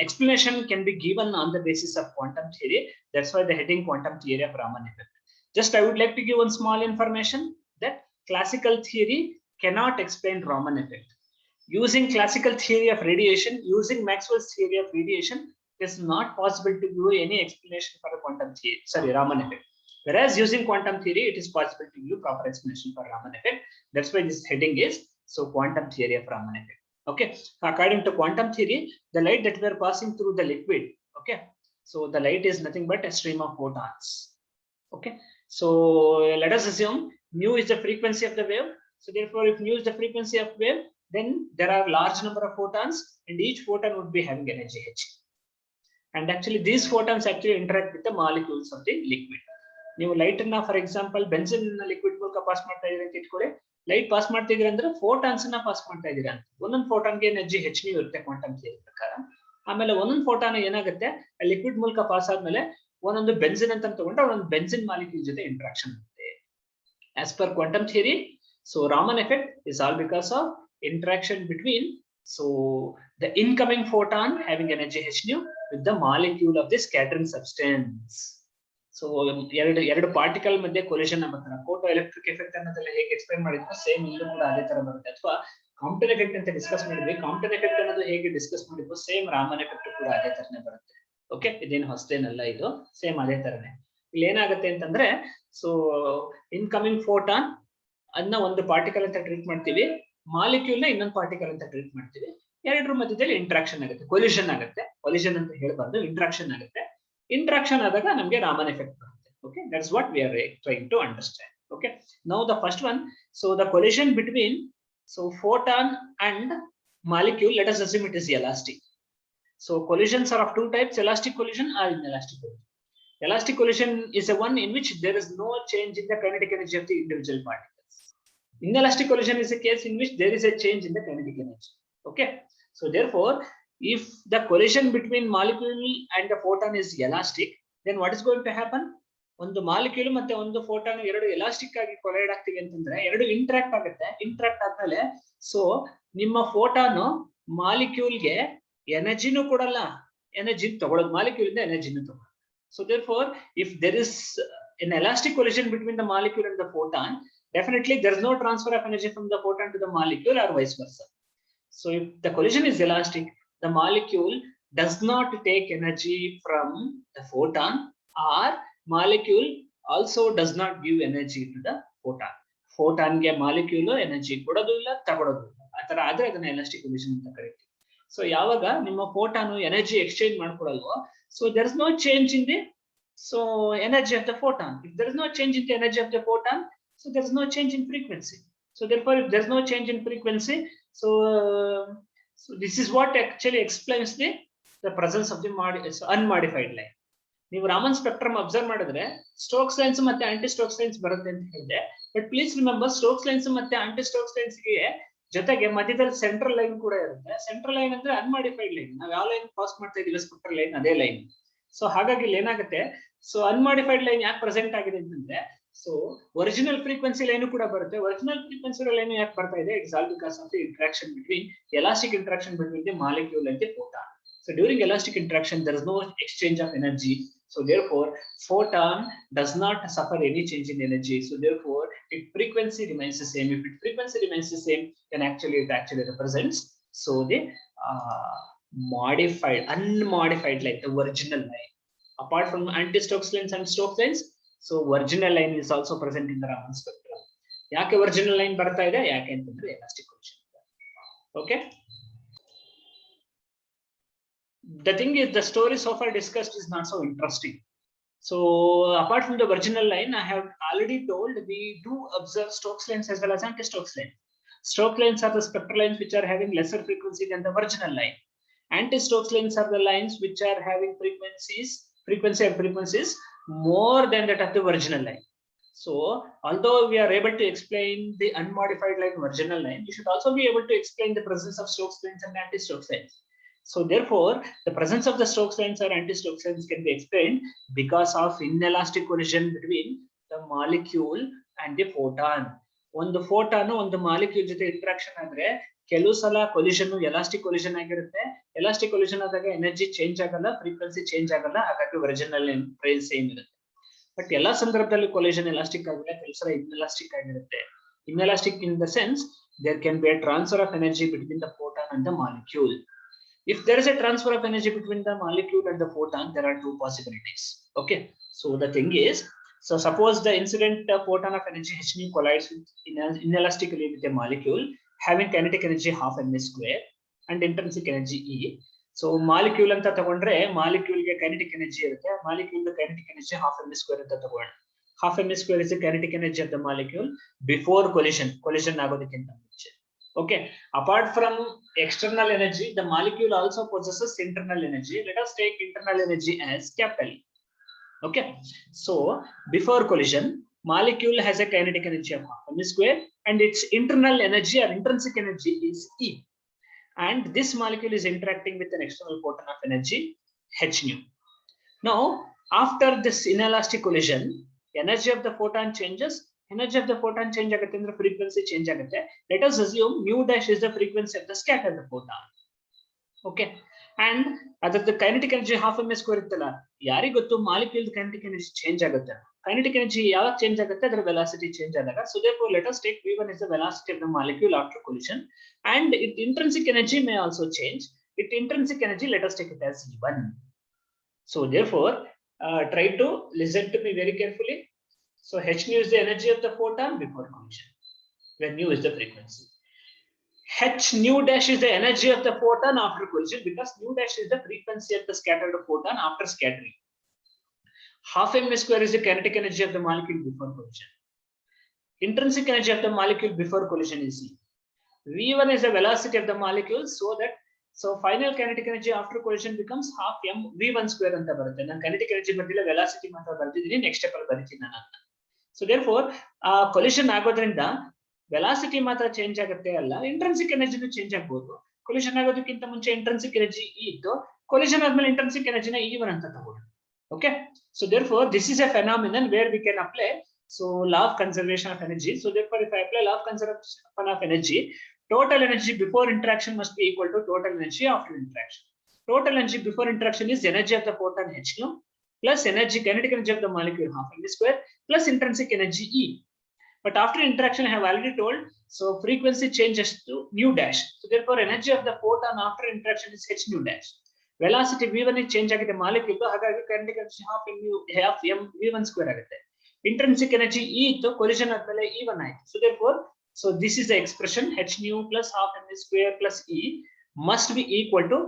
[SPEAKER 1] explanation can be given on the basis of quantum theory. That's why the heading quantum theory of Raman effect. Just I would like to give one small information that classical theory cannot explain Raman effect. Using classical theory of radiation, using Maxwell's theory of radiation, it is not possible to give any explanation for the quantum theory, Raman effect. Whereas using quantum theory, it is possible to give proper explanation for Raman effect. That's why this heading is quantum theory of Raman effect. Okay, according to quantum theory, the light that we are passing through the liquid, okay, so the light is nothing but a stream of photons. Okay, so let us assume mu is the frequency of the wave. So therefore, if mu is the frequency of wave, then there are large number of photons, and each photon would be having energy h. And actually these photons actually interact with the molecules of the liquid. ನೀವು light ಅನ್ನ for example benzene liquid ಮೂಲಕ pass ಮಾಡ್ತಾ ಇದೀರಿ ಅಂತ ಇಟ್ಕೊಳ್ಳಿ, light pass ಮಾಡ್ತಿದ್ರಿ ಅಂದ್ರೆ photons ನ ಪಾಸ್ ಮಾಡ್ತಾ ಇದೀರಾ ಅಂತ. ಒಂದೊಂದು ಫೋಟಾನ್ಗೆ ಎನರ್ಜಿ h nu ಇರುತ್ತೆ ಕ್ವಾಂಟಮ್ ಥಿಯರಿ ಪ್ರಕಾರ. ಆಮೇಲೆ ಒಂದೊಂದು ಫೋಟಾನ್ ಏನಾಗುತ್ತೆ, ಲಿಕ್ವಿಡ್ ಮೂಲಕ ಪಾಸ್ ಆದ್ಮೇಲೆ ಒಂದೊಂದು ಬೆನ್ಸಿನ್ ಅಂತ ತಗೊಂಡ್ರೆ ಒಂದೊಂದು ಬೆನ್ಸಿನ್ ಮಾಲಿಕ್ಯೂಲ್ ಜೊತೆ ಇಂಟ್ರಾಕ್ಷನ್ ಆಗುತ್ತೆ. As per quantum theory, so Raman effect is all because of interaction between the incoming photon having energy h nu with the molecule of the scattering substance. So ಎರಡು particle ಮಧ್ಯೆ collision ಆಗುತ್ತೆ. Photo electric effect ಅನ್ನೋದೆಲ್ಲ ಹೇಗೆ explain ಮಾಡಿದ್ವಿ same ಇಲ್ಲೂ ಕೂಡ ಅದೇ ತರ ಬರುತ್ತೆ. ಅಥವಾ ಕಾಂಪ್ಟನ್ ಎಫೆಕ್ಟ್ ಅಂತ ಡಿಸ್ಕಸ್ ಮಾಡಿದ್ವಿ, ಕಾಂಪ್ಟನ್ ಎಫೆಕ್ಟ್ ಅನ್ನೋದು ಹೇಗೆ ಡಿಸ್ಕಸ್ ಮಾಡಿದ್ವಿ ಸೇಮ್ ರಾಮನ್ ಎಫೆಕ್ಟ್ ಕೂಡ ಅದೇ ತರನೇ ಬರುತ್ತೆ. ಓಕೆ, ಇದೇನು ಹೊಸದೇನಲ್ಲ, ಇದು ಸೇಮ್ ಅದೇ ತರನೇ. ಇಲ್ಲಿ ಏನಾಗುತ್ತೆ ಅಂತಂದ್ರೆ, ಸೊ ಇನ್ಕಮಿಂಗ್ ಫೋಟಾನ್ ಅದನ್ನ ಒಂದು ಪಾರ್ಟಿಕಲ್ ಅಂತ ಟ್ರೀಟ್ ಮಾಡ್ತೀವಿ, ಮಾಲಿಕ್ಯೂಲ್ ನ ಇನ್ನೊಂದು ಪಾರ್ಟಿಕಲ್ ಅಂತ ಟ್ರೀಟ್ ಮಾಡ್ತೀವಿ. ಎರಡರ ಮಧ್ಯದಲ್ಲಿ ಇಂಟ್ರಾಕ್ಷನ್ ಆಗುತ್ತೆ, ಕೊಲಿಷನ್ ಆಗುತ್ತೆ. ಕೊಲಿಷನ್ ಅಂತ ಹೇಳ್ಬಾರ್ದು, ಇಂಟ್ರಾಕ್ಷನ್ ಆಗುತ್ತೆ. ಇಂಟ್ರಾಕ್ಷನ್ ಆದಾಗ ನಮಗೆ ರಾಮನ್ ಎಫೆಕ್ಟ್ ಬರುತ್ತೆ. Okay, that's what we are trying to understand. Okay, now the first one, so the collision between photon and molecule, let us assume it is elastic. So collisions are of two types, elastic collision or inelastic collision. Elastic collision is a one in which there is no change in the kinetic energy of the individual particles. Inelastic collision is a case in which there is a change in the kinetic energy. Okay, so therefore if the collision between molecule and the photon is elastic, then what is going to happen? ಒಂದು molecule ಮತ್ತೆ ಒಂದು photon ಎರಡು elastic ಆಗಿ collide ಆಗ್ತಿವೆ ಅಂತಂದ್ರೆ ಎರಡು interact ಆಗುತ್ತೆ. Interact ಆದ್ಮೇಲೆ so ನಿಮ್ಮ ಫೋಟಾನ್ ಮಾಲಿಕ್ಯೂಲ್ಗೆ ಎನರ್ಜಿನೂ ಕೊಡಲ್ಲ, ಎನರ್ಜಿ ತಗೊಳ್ಳೋದು ಮಾಲಿಕ್ಯೂಲ್ ಇಂದ ಎನರ್ಜಿನೂ ತಗೊಳ್ಳೋದು. So therefore if there is an elastic collision between the molecule and the photon, definitely there is no transfer of energy from the photon to the molecule or vice versa. So if the collision is elastic, the molecule does not take energy from the photon, or molecule also does not give energy to the photon. Photon ಗೆ molecule energy ಕೊಡೋದು ಇಲ್ಲ, ತಗೊಳ್ಳೋದು ಇಲ್ಲ. ಆ ತರ ಆದ್ರೆ ಅದನ್ನ elastic collision ಅಂತ ಕರೀತೀವಿ. ಸೊ ಯಾವಾಗ ನಿಮ್ಮ ಫೋಟಾನ್ ಎನರ್ಜಿ ಎಕ್ಸ್ಚೇಂಜ್ ಮಾಡ್ಕೊಳ್ಳಲ್ವೋ, so there is no change in the energy of the photon. If there is no change in the energy of the photon, so there is no change in frequency. So therefore if there is no change in frequency, So this is what actually explains the presence of the unmodified line. ನೀವು Raman spectrum observe ಮಾಡಿದ್ರೆ Stokes lines ಮತ್ತೆ anti Stokes lines ಬರುತ್ತೆ ಅಂತ ಹೇಳಿದೆ. But please remember Stokes lines ಮತ್ತೆ anti Stokes lines ಗೆ ಜೊತೆಗೆ ಮಧ್ಯದಲ್ಲಿ ಸೆಂಟ್ರಲ್ ಲೈನ್ ಕೂಡ ಇರುತ್ತೆ. ಸೆಂಟ್ರಲ್ ಲೈನ್ ಅಂದ್ರೆ ಅನ್ಮಾಡಿಫೈಡ್ ಲೈನ್. ನಾವು ಯಾವ ಲೈನ್ ಪಾಸ್ ಮಾಡ್ತಾ ಇದೀವಿ ಸ್ಪೆಕ್ಟ್ರಲ್ ಲೈನ್ ಅದೇ ಲೈನ್. ಸೊ ಹಾಗಾಗಿ ಇಲ್ಲಿ ಏನಾಗುತ್ತೆ, ಸೊ ಅನ್ಮಾಡಿಫೈಡ್ ಲೈನ್ ಯಾಕೆ ಪ್ರೆಸೆಂಟ್ ಆಗಿದೆ ಅಂತಂದ್ರೆ, ಸೊ ಒರಿಜಿನಲ್ ಫ್ರೀಕ್ವೆನ್ಸಿ ಲೈನ್ ಕೂಡ ಬರುತ್ತೆ. ಒರಿಜಿನಲ್ ಫ್ರೀಕ್ವೆನ್ಸಿ ಲೈನ್ ಯಾಕೆ ಬರ್ತಾ ಇದೆ? It's all because of the interaction between elastic interaction between the molecule and the photon. So during elastic interaction there is no exchange of energy. So therefore photon does not suffer any change in energy. So therefore its frequency remains the same. If its frequency remains the same, then actually it actually represents so the unmodified like the original line. Apart from anti-Stokes lines and Stokes lines, so original line is also present in the Raman spectrum. Yake original line barta ide? Yake antandre elastic collision. Okay. The thing is, the story so far discussed is not so interesting. So apart from the original line, I have already told we do observe Stokes lines as well as anti-Stokes lines. Stokes lines are the spectral lines which are having lesser frequency than the original line. Anti-Stokes lines are the lines which are having frequencies more than that of the original line. So although we are able to explain the unmodified line original line, you should also be able to explain the presence of Stokes lines and anti-Stokes lines. So therefore the presence of the Stokes lines or anti-Stokes lines can be explained because of inelastic collision between the molecule and the photon. ಒಂದು photon ಒಂದು molecule ಜೊತೆ interaction ಆದ್ರೆ ಕೆಲವು ಸಲ collision elastic collision ಆಗಿರುತ್ತೆ. Elastic collision ಆದಾಗ energy change ಆಗಲ್ಲ, frequency change ಆಗಲ್ಲ, ಹಾಗಾಗಿ ಒರಿಜಿನಲ್ ಪ್ರೈಸ್ ಸೇಮ್ ಇರುತ್ತೆ. ಬಟ್ ಎಲ್ಲಾ ಸಂದರ್ಭದಲ್ಲಿ ಕೊಲಿಷನ್ ಎಲಾಸ್ಟಿಕ್ ಆಗಿಲ್ಲ, ಕೆಲವು ಸಲ ಇನ್ಎಲಾಸ್ಟಿಕ್ ಆಗಿರುತ್ತೆ. Inelastic in the sense there can be a transfer of energy between the photon and the molecule. If there is a transfer of energy between the molecule and the photon, there are two possibilities. Okay, so the thing is, so suppose the incident photon of energy h nu collides inelastically with a molecule having kinetic energy half mv square and intrinsic energy E. So molecule anta tagondre molecule ge kinetic energy irutte, molecule the kinetic energy half mv square anta tagonde. Half mv square is the kinetic energy of the molecule before collision agodikkinta munche. Okay, apart from external energy, the molecule also possesses internal energy. Let us take internal energy as capital E. Okay, so before collision, molecule has a kinetic energy of half mv square and its internal energy or intrinsic energy is E. And this molecule is interacting with an external photon of energy h nu. Now, after this inelastic collision, energy of the photon changes. Energy of the photon change agutte andre frequency change agutte. Let us assume mu dash is the frequency of the scattered photon. Okay, and adar the kinetic energy half mv square ittala, yari gottu molecule kinetic energy change agutte. Kinetic energy yaವಾಗ change agutte? adar velocity change adaga. So therefore let us take v1 is the velocity of the molecule after collision, and its intrinsic energy may also change. Its intrinsic energy, let us take it as E1. So therefore try to listen to me very carefully. So h nu is the energy of the photon before collision, when nu is the frequency. H nu dash is the energy of the photon after collision, because nu dash is the frequency of the scattered photon after scattering. Half mv square is the kinetic energy of the molecule before collision. Intrinsic energy of the molecule before collision is E. V1 is the velocity of the molecule, so final kinetic energy after collision becomes half m v1 square anta barutte. Nan kinetic energy badile velocity matra bartidini, next step alli baritini nanu. So therefore collision agodrinda velocity matra change agutte alla, intrinsic energy nu change agbodu. Collision agodikkinta munche intrinsic energy E ittu, collision admele intrinsic energy na E1 anta tagodu. Okay, so therefore this is a phenomenon where we can apply so law of conservation of energy. So therefore if I apply law of conservation of energy, total energy before interaction must be equal to total energy after interaction. Total energy before interaction is energy of the photon h nu plus energy kinetic energy of the molecule half mv square plus intrinsic energy E. But after interaction I have already told, so frequency changes to nu dash. So therefore energy of the photon after interaction is h nu dash. Velocity v1 is change agide molecule, hagagi kinetic energy half m v1 square agutte. Intrinsic energy E ittu, collision admele E1 aaytu. So therefore, so this is the expression h nu plus half mv square plus E must be equal to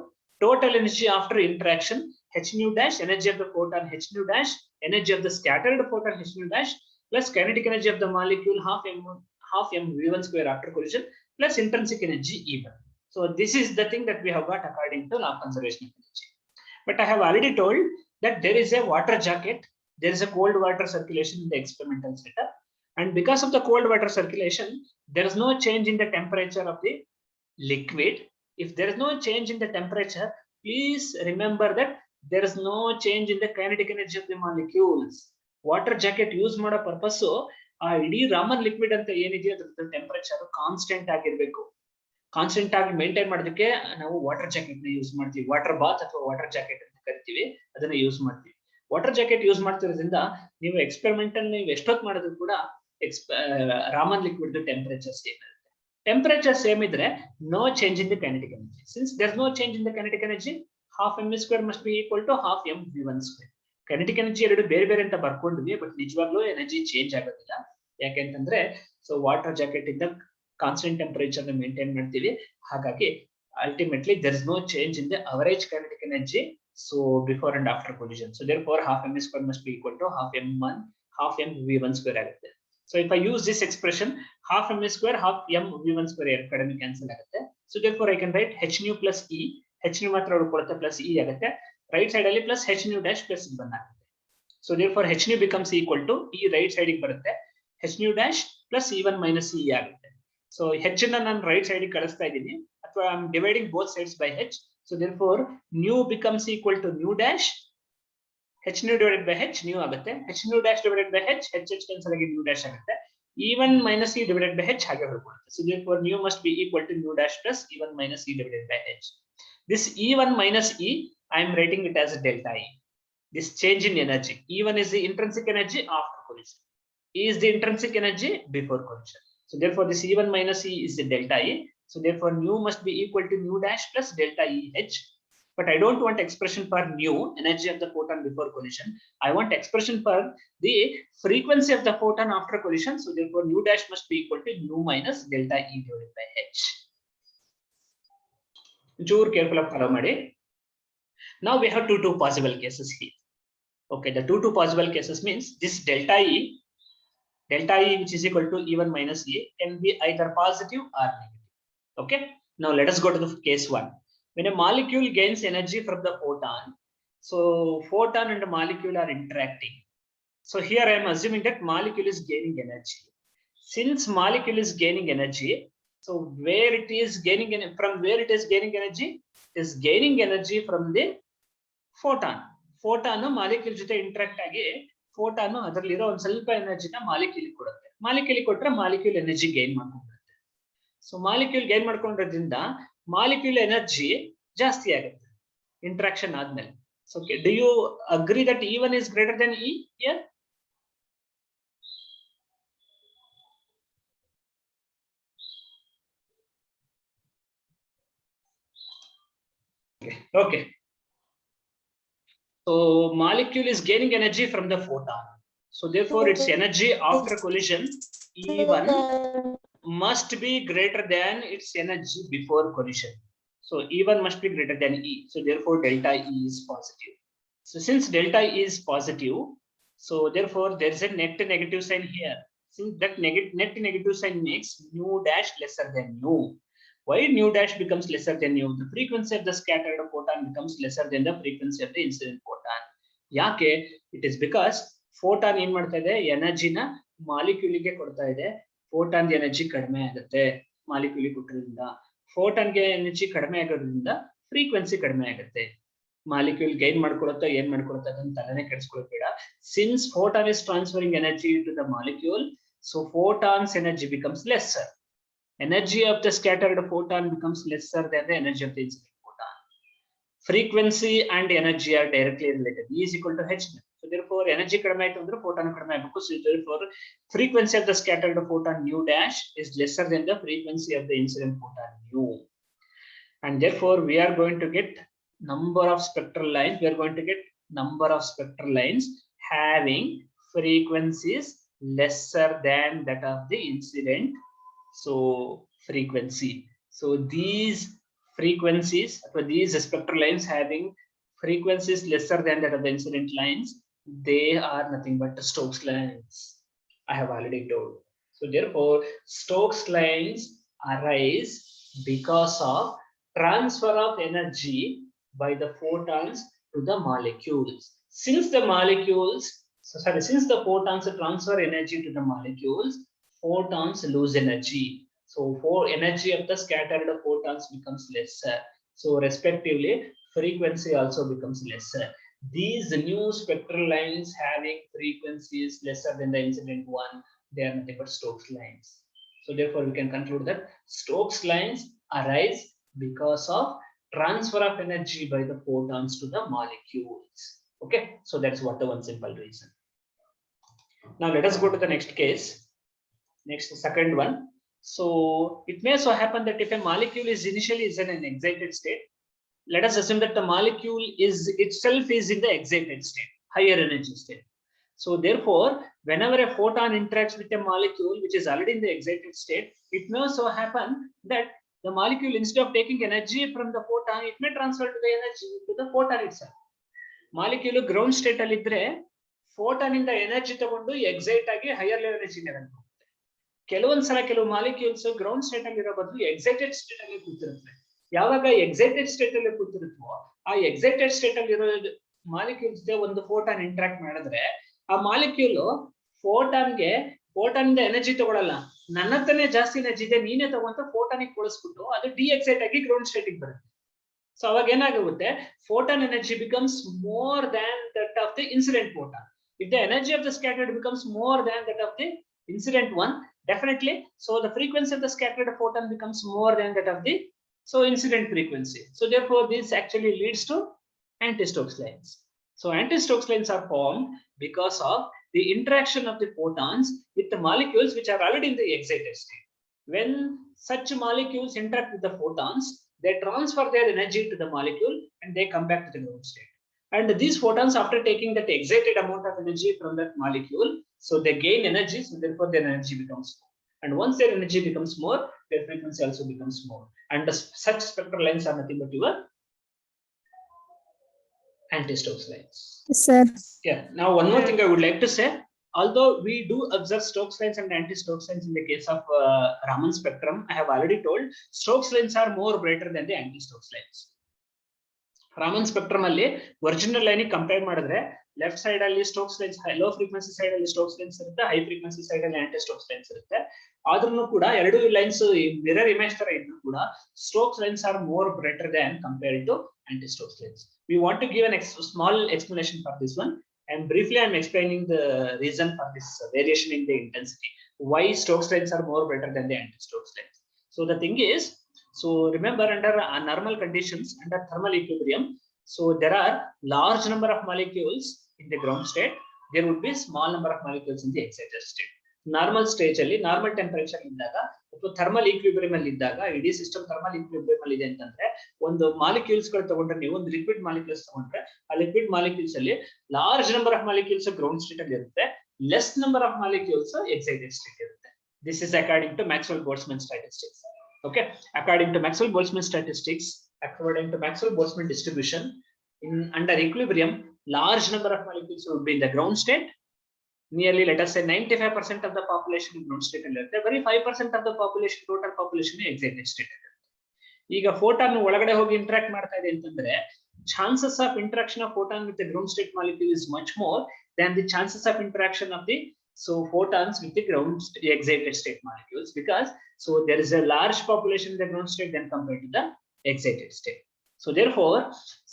[SPEAKER 1] total energy after interaction h nu dash, energy of the photon h nu dash, energy of the scattered photon h nu dash plus kinetic energy of the molecule half m v1 square after collision plus intrinsic energy E1. So this is the thing that we have got according to law of conservation of energy. But I have already told that there is a water jacket, there is a cold water circulation in the experimental setup. And because of the cold water circulation, there is no change in the temperature of the liquid. If there is no change in the temperature, please remember that there is no change in the kinetic energy of the molecules. Water jacket use ಮಾಡೋ purpose ಆ ಇಡೀ Raman liquid ಅಂತ ಏನಿದೆ ಅದರ temperature constant ಆಗಿರಬೇಕು. Constant ಆಗಿ maintain ಮಾಡೋದಕ್ಕೆ ನಾವು ವಾಟರ್ ಜಾಕೆಟ್ ನ ಯೂಸ್ ಮಾಡ್ತೀವಿ. ವಾಟರ್ ಬಾತ್ ಅಥವಾ ವಾಟರ್ ಜಾಕೆಟ್ ಅಂತ ಕರಿತೀವಿ, ಅದನ್ನ ಯೂಸ್ ಮಾಡ್ತೀವಿ. ವಾಟರ್ ಜಾಕೆಟ್ ಯೂಸ್ ಮಾಡ್ತಿರೋದ್ರಿಂದ ನೀವು ಎಕ್ಸ್ಪೆರಿಮೆಂಟಲ್ ನೀವು ಎಷ್ಟೊತ್ತು ಮಾಡಿದ್ರು ಕೂಡ ರಾಮನ್ ಲಿಕ್ವಿಡ್ ಟೆಂಪರೇಚರ್ ಸೇಮ್ ಇರುತ್ತೆ. ಟೆಂಪರೇಚರ್ ಸೇಮ್ ಇದ್ರೆ no change in the kinetic energy. Since there no change in the kinetic energy, half mv² must be equal to half mv². Kinetic energy ಎರಡು ಬೇರೆ ಬೇರೆ ಅಂತ ಬರ್ಕೊಂಡ್ವಿ, ಬಟ್ ನಿಜವಾಗ್ಲೂ ಎನರ್ಜಿ ಚೇಂಜ್ ಆಗೋದಿಲ್ಲ. ಯಾಕೆಂತಂದ್ರೆ ಸೊ ವಾಟರ್ ಜಾಕೆಟ್ ಇಂದ ಕಾನ್ಸ್ಟೆಂಟ್ ಟೆಂಪರೇಚರ್ ನ ಮೇಂಟೈನ್ ಮಾಡ್ತೀವಿ. ಹಾಗಾಗಿ ultimately there is no change in the average kinetic energy so before and after collision. So therefore half mv² must be equal to half mv² ಆಗುತ್ತೆ. So if I use this expression, half mv², half mv² ಎರಡು ಕಡೆನೂ cancel ಆಗುತ್ತೆ. So therefore I can write h nu plus e, h nu ಮಾತ್ರ ಉಳ್ಕೊಳ್ಳುತ್ತೆ, plus e ಆಗುತ್ತೆ. Right side ಅಲ್ಲಿ plus h nu dash plus e ಆಗುತ್ತೆ. So therefore h nu becomes equal to e right side ಗೆ ಬರುತ್ತೆ, h nu dash plus e1 minus e ಆಗುತ್ತೆ. So h ಅನ್ನ ನಾನು right side ಗೆ ಕಳಿಸ್ತಾ ಇದ್ದೀನಿ, ಅಥವಾ I am dividing both sides by h. So therefore nu becomes equal to nu dash, h nu divided by h nu ಆಗುತ್ತೆ, h nu dash divided by h cancel ಆಗಿ nu dash ಆಗುತ್ತೆ, e1 minus e divided by h ಹಾಗೆ ಬರುತ್ತೆ. So therefore nu must be equal to nu dash plus e1 minus e divided by h. This e1 minus e I am writing it as delta E. This change in energy, E1 is the intrinsic energy after collision, E is the intrinsic energy before collision. So therefore this E1 minus E is the delta E. So therefore nu must be equal to nu dash plus delta E h. But I don't want expression for nu, energy of the photon before collision. I want expression for the frequency of the photon after collision. So therefore nu dash must be equal to nu minus delta E divided by h. Jure careful of follow ಮಾಡಿ. Now we have two possible cases here. Okay, the two possible cases means this delta E which is equal to E1 minus E can be either positive or negative. Okay, now let us go to the case 1. When a molecule gains energy from the photon, so photon and molecule are interacting. So here I am assuming that molecule is gaining energy. Since molecule is gaining energy, so where it is gaining from where it is gaining energy? It is gaining energy from the photon. Photon molecule ಜೊತೆ interact ಆಗಿ photon ಅದರಲ್ಲಿರೋ ಒಂದು ಸ್ವಲ್ಪ ಎನರ್ಜಿನ molecule ಕೊಡುತ್ತೆ. Molecule ಕೊಟ್ರೆ molecule energy gain ಮಾಡ್ಕೊಂಡ್ಬಿಡುತ್ತೆ. So molecule gain ಮಾಡ್ಕೊಂಡ್ರಿಂದ ಮಾಲಿಕ್ಯೂಲ್ ಎನರ್ಜಿ ಜಾಸ್ತಿ ಆಗುತ್ತೆ ಇಂಟ್ರಾಕ್ಷನ್ ಆದ್ಮೇಲೆ. So do you agree that E1 is greater than E here? Okay. So molecule is gaining energy from the photon. So therefore its energy after collision E1 must be greater than its energy before collision. So E1 must be greater than E. So therefore delta E is positive. So since delta E is positive, so therefore there is a net negative sign here. Since that net negative sign makes nu dash lesser than nu. Why nu dash becomes lesser than nu? The frequency of the scattered photon becomes lesser than the frequency of the incident photon. Yake? It is because photon ಏನ್ ಮಾಡ್ತಾ ಇದೆ, ಎನರ್ಜಿನ ಮಾಲಿಕ್ಯೂಲ್ಗೆ ಕೊಡ್ತಾ ಇದೆ. Photon energy ಕಡಿಮೆ ಆಗುತ್ತೆ molecule ಕೊಟ್ಟರಿಂದ. ಫೋಟಾನ್ಗೆ energy ಕಡಿಮೆ ಆಗೋದ್ರಿಂದ frequency ಕಡಿಮೆ ಆಗುತ್ತೆ. ಮಾಲಿಕ್ಯೂಲ್ ಗೈನ್ ಮಾಡ್ಕೊಳುತ್ತಾ ಏನ್ ಮಾಡ್ಕೊಳುತ್ತೆ ಅದನ್ನ ತಲೆನೇ ಕೆಡಿಸ್ಕೊಳ್ಳೋದು ಬೇಡ. Since photon is transferring energy to the molecule, so photon's energy becomes lesser. Energy of the scattered photon becomes lesser than the energy of the incident photon. Frequency and energy are directly related. E is equal to h. So therefore energy kadame aitu andre photon kadame agಬೇಕು. So therefore frequency of the scattered photon nu dash is lesser than the frequency of the incident photon nu. And therefore we are going to get number of spectral lines. We are going to get number of spectral lines having frequencies lesser than that of the incident frequency. So these frequencies, or these spectral lines having frequencies lesser than that of the incident lines, they are nothing but Stokes lines. I have already told. So therefore Stokes lines arise Because of transfer of energy by the photons to the molecules. Since the photons transfer energy to the molecules, photons lose energy. So for energy of the scattered photons becomes lesser. So respectively, frequency also becomes lesser. These new spectral lines having frequencies lesser than the incident one, they are nothing but Stokes lines. So therefore, we can conclude that Stokes lines arise because of transfer of energy by the photons to the molecules. Okay, so that's what the one simple reason. Now let us go to the next case. Next, second one. So it may so happen that if a molecule is initially in an excited state, let us assume that the molecule is itself is in the excited state, higher energy state. So therefore, whenever a photon interacts with a molecule which is already in the excited state, it may so happen that the molecule, instead of taking energy from the photon, it may transfer to the energy to the photon itself. Molecule ground state ಅಲ್ಲಿ ಇದ್ರೆ photon ಇಂದ energy ತಗೊಂಡು excite ಆಗಿ higher level energy level ಹೋಗುತ್ತೆ. ಕೆಲವೊಂದ್ಸಲ ಕೆಲವು molecules ground state ಅಲ್ಲಿ ಇರೋ ಬದಲು ಎಕ್ಸೈಟೆಡ್ ಸ್ಟೇಟ್ ಅಲ್ಲಿ ಕೂತಿರುತ್ತೆ. ಯಾವಾಗ ಎಕ್ಸೈಟೆಡ್ ಸ್ಟೇಟ್ ಅಲ್ಲಿ ಕೂತಿರುತ್ತೋ ಆ ಎಕ್ಸೈಟೆಡ್ ಸ್ಟೇಟ್ ಅಲ್ಲಿ ಇರೋ ಮಾಲಿಕ್ಯೂಲ್ಸ್ ಒಂದು ಫೋಟಾನ್ ಇಂಟರಾಕ್ಟ್ ಮಾಡಿದ್ರೆ ಆ ಮಾಲಿಕ್ಯೂಲ್ ಫೋಟಾನ್ ಇಂದ ಎನರ್ಜಿ ತಗೊಳ್ಳಲ್ಲ, ನನ್ನ ಹತ್ರನೇ ಜಾಸ್ತಿ ಎನರ್ಜಿ ಇದೆ ನೀನೇ ತಗೊಂತ ಫೋಟಾನಿಗೆ ಕೊಳಿಸ್ಬಿಟ್ಟು ಅದು ಡಿ ಎಕ್ಸೈಟ್ ಆಗಿ ಗ್ರೌಂಡ್ ಸ್ಟೇಟ್ ಬರುತ್ತೆ. ಸೊ ಅವಾಗ ಏನಾಗುತ್ತೆ, photon energy becomes more than that of the incident photon. If the energy of the scattered becomes more than that of the incident one, definitely, so the frequency of the scattered photon becomes more than that of the incident frequency. So therefore this actually leads to anti-Stokes lines. So anti-Stokes lines are formed because of the interaction of the photons with the molecules which are already in the excited state. When such molecules interact with the photons, they transfer their energy to the molecule and they come back to the ground state. And these photons, after taking that excited amount of energy from that molecule, so they gain energy, so therefore their energy becomes more. And once their energy becomes more, their frequency also becomes more. And such spectral lines are nothing but your anti-Stokes lines.
[SPEAKER 2] Yes, sir.
[SPEAKER 1] Yeah. Now one more thing I would like to say. Although we do observe Stokes lines and anti-Stokes lines in the case of Raman spectrum, I have already told Stokes lines are more brighter than the anti-Stokes lines. Raman spectrum ಅಲ್ಲಿ original line compare ಮಾಡಿದ್ರೆ left side ಅಲ್ಲಿ Stokes lines, low frequency side ಅಲ್ಲಿ Stokes lines ಇರುತ್ತೆ, high frequency side ಅಲ್ಲಿ aunty Stokes lines ಇರುತ್ತೆ. ಆದ್ರೂ ಕೂಡ ಎರಡು ಲೈನ್ಸ್ ಮಿರರ್ ಇಮೇಜ್ ತರ ಇದ್ರು ಕೂಡ Stokes lines are more brighter than compared to anti Stokes lines. We want to give an small explanation for this one, and briefly I am explaining the reason for this variation in the intensity, why Stokes lines are more brighter than the anti-Stokes lines. So the thing is, so remember, under normal conditions, under thermal equilibrium, so there are large number of molecules in the ground state, there would be small number of molecules in the excited state. Normal stage ಅಲ್ಲಿ normal temperature ಇದ್ದಾಗ ಅಥವಾ thermal equilibrium ಅಲ್ಲಿ ಇದ್ದಾಗ, ಇಡೀ system thermal equilibrium ಅಲ್ಲಿ ಇದೆ ಅಂತಂದ್ರೆ ಒಂದು ಮಾಲಿಕ್ಯೂಲ್ಸ್ ಗಳು ತಗೊಂಡ್ರೆ, ನೀವು ಒಂದು ಲಿಕ್ವಿಡ್ ಮಾಲಿಕ್ಯೂಲ್ಸ್ ತಗೊಂಡ್ರೆ ಆ ಲಿಕ್ವಿಡ್ ಮಾಲಿಕ್ಯೂಲ್ಸ್ ಅಲ್ಲಿ large number of molecules ground state ಅಲ್ಲಿ ಇರುತ್ತೆ, less number of molecules excited state ಇರುತ್ತೆ. This is according to Maxwell Boltzmann statistics. Okay, according to Maxwell-Boltzmann statistics, according to Maxwell-Boltzmann distribution, in under equilibrium, large number of molecules would be in the ground state. Nearly, let us say 95% of the population in ground state ಅಲ್ಲಿ ಇರುತ್ತೆ, ಬರೀ 5% of the population, total population excited state ಅಲ್ಲಿ ಇರುತ್ತೆ. ಈಗ photon ಒಳಗಡೆ ಹೋಗಿ interact ಮಾಡ್ತಾ ಇದೆ ಅಂತಂದ್ರೆ chances of interaction of photon with the ground state molecule is much more than the chances of interaction of the photons with the ground excited state molecules, because so there is a large population in the ground state than compared to the excited state. So therefore,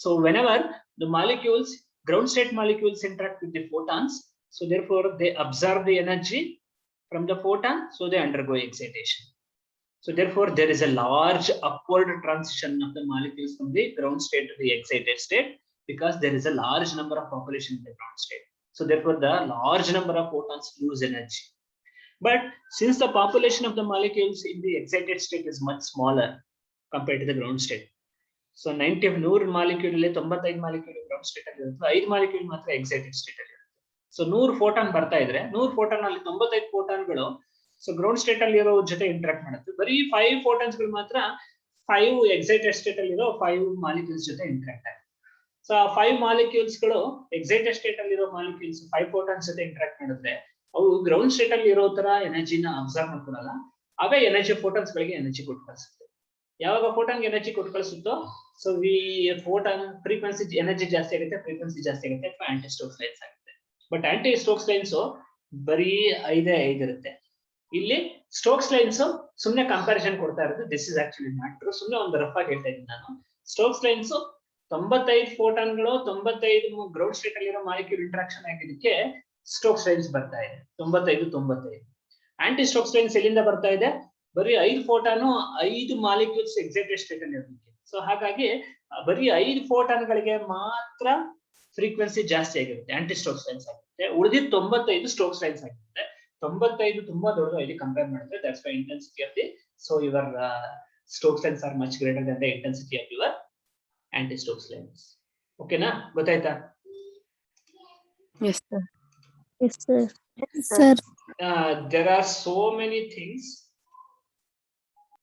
[SPEAKER 1] so whenever the molecules, ground state molecules interact with the photons, so therefore they absorb the energy from the photon, so they undergo excitation. So therefore there is a large upward transition of the molecules from the ground state to the excited state, because there is a large number of population in the ground state. So therefore the large number of photons lose energy. But since the population of the molecules in the excited state is much smaller compared to the ground state, so 100 molecule ಅಲ್ಲಿ 95 molecule ground state ಅಲ್ಲಿ ಇರುತ್ತೆ, 5 molecule ಮಾತ್ರ excited state ಅಲ್ಲಿ ಇರುತ್ತೆ. So 100 photon ಬರ್ತಾ ಇದ್ರೆ 100 photon ಅಲ್ಲಿ 95 ಫೋಟಾನ್ಗಳು so ground state ಅಲ್ಲಿ ಇರೋ ಜೊತೆ ಇಂಟರಾಕ್ಟ್ ಮಾಡುತ್ತೆ, ಬರೀ 5 ಫೋಟಾನ್ಸ್ ಗಳು ಮಾತ್ರ 5 ಎಕ್ಸೈಟೆಡ್ ಸ್ಟೇಟ್ ಅಲ್ಲಿ ಇರೋ 5 ಮಾಲಿಕ್ಯೂಲ್ಸ್ ಜೊತೆ ಇಂಟರಾಕ್ಟ್ ಆಗುತ್ತೆ. ಸೊ ಆ 5 ಮಾಲಿಕ್ಯೂಲ್ಸ್ ಗಳು ಎಕ್ಸೈಟೆಡ್ ಸ್ಟೇಟ್ ಅಲ್ಲಿ ಇರೋ ಮಾಲಿಕ್ಯೂಲ್ಸ್ 5 ಫೋಟಾನ್ಸ್ ಜೊತೆ ಇಂಟರಾಕ್ಟ್ ಮಾಡಿದ್ರೆ ಅವು ಗ್ರೌಂಡ್ ಸ್ಟೇಟ್ ಅಲ್ಲಿ ಇರೋ ತರ ಎನರ್ಜಿನ ಅಬ್ಸರ್ವ್ ಮಾಡ್ಕೊಳಲ್ಲ, ಅವೇ ಎನರ್ಜಿ ಫೋಟಾನ್ಸ್ ಗಳಿಗೆ ಎನರ್ಜಿ ಕೊಟ್ಟು ಕಳಿಸುತ್ತೆ. ಯಾವಾಗ ಫೋಟಾನ್ಗೆ ಎನರ್ಜಿ ಕೊಟ್ಟು ಕಳಿಸುತ್ತೋ ಸೊ ಫೋಟಾನ್ ಫ್ರೀಕ್ವೆನ್ಸಿ ಎನರ್ಜಿ ಜಾಸ್ತಿ ಆಗುತ್ತೆ, ಫ್ರೀಕ್ವೆನ್ಸಿ ಜಾಸ್ತಿ ಆಗುತ್ತೆ ಅಥವಾ ಆಂಟಿ ಸ್ಟೋಕ್ಸ್ ಲೈನ್ಸ್ ಆಗುತ್ತೆ. ಬಟ್ ಆಂಟಿ ಸ್ಟೋಕ್ಸ್ ಲೈನ್ಸ್ ಬರೀ 5 ಇರುತ್ತೆ. ಇಲ್ಲಿ ಸ್ಟೋಕ್ಸ್ ಲೈನ್ಸ್ ಸುಮ್ನೆ ಕಂಪ್ಯಾರಿಸನ್ ಕೊಡ್ತಾ ಇರೋದು. This is actually not true. ಸುಮ್ನೆ ಒಂದು ರಫ್ ಆಗಿ ಹೇಳ್ತಾ ಇದ್ದೀನಿ ನಾನು. ಸ್ಟೋಕ್ಸ್ ಲೈನ್ಸ್ 95 ಫೋಟಾನ್ಗಳು 95 ಗ್ರೌಂಡ್ ಸ್ಟೇಟ್ ಅಲ್ಲಿರೋ ಮಾಲಿಕ್ಯೂಲ್ ಇಂಟರಾಕ್ಷನ್ ಆಗಿದ್ದಕ್ಕೆ ಸ್ಟೋಕ್ಸ್ ಲೈನ್ಸ್ ಬರ್ತಾ ಇದೆ 95. ಆಂಟಿ ಸ್ಟೋಕ್ಸ್ ಲೈನ್ಸ್ ಎಲ್ಲಿಂದ ಬರ್ತಾ ಇದೆ? ಬರೀ 5 ಫೋಟಾನು 5 ಮಾಲಿಕ್ಯೂಲ್ಸ್ ಎಕ್ಸೈಟೆಡ್ ಸ್ಟೇಟ್ ಅಲ್ಲಿ ಇರಬೇಕು. ಸೊ ಹಾಗಾಗಿ ಬರೀ 5 ಫೋಟಾನ್ಗಳಿಗೆ ಮಾತ್ರ ಫ್ರೀಕ್ವೆನ್ಸಿ ಜಾಸ್ತಿ ಆಗಿರುತ್ತೆ, ಆಂಟಿ ಸ್ಟೋಕ್ಸ್ ಲೈನ್ಸ್ ಆಗುತ್ತೆ. ಉಳಿದಿದ್ದು 95 ಸ್ಟೋಕ್ಸ್ ಲೈನ್ಸ್ ಆಗಿರುತ್ತೆ. 95 ತುಂಬಾ ದೊಡ್ಡದು ಇಲ್ಲಿ ಕಂಪೇರ್ ಮಾಡಿದ್ರೆ. That's why intensity of the so your Stokes lines are much greater than the intensity of your anti Stokes lines. ಓಕೆನಾ? ಗೊತ್ತಾಯ್ತಾ?
[SPEAKER 2] Yes, sir. Yes, sir. Sir.
[SPEAKER 1] There are so many things